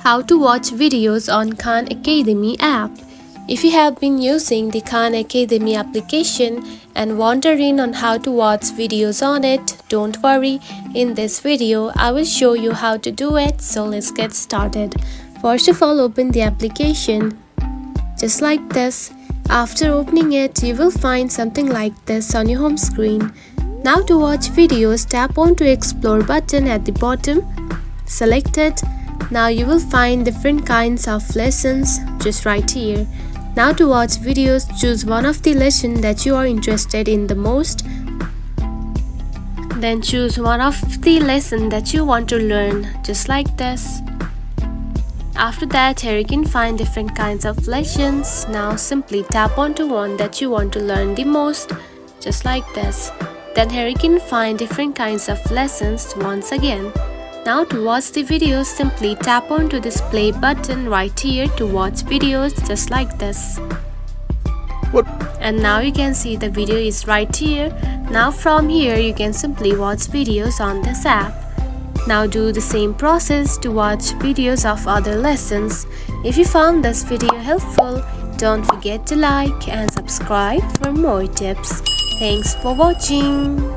How to watch videos on Khan Academy app. If you have been using the Khan Academy application and wondering on how to watch videos on it, don't worry. In this video, I will show you how to do it. So let's get started. First of all, open the application just like this. After opening it, you will find something like this on your home screen. Now to watch videos, tap on to Explore button at the bottom. Select it. Now you will find different kinds of lessons just right here. Now to watch videos, choose one of the lessons that you are interested in the most. Then choose one of the lessons that you want to learn just like this. After that, here you can find different kinds of lessons. Now simply tap onto one that you want to learn the most just like this. Then here you can find different kinds of lessons once again. Now to watch the videos, simply tap onto this play button right here to watch videos just like this. And now you can see the video is right here. Now from here you can simply watch videos on this app. Now do the same process to watch videos of other lessons. If you found this video helpful, don't forget to like and subscribe for more tips. Thanks for watching.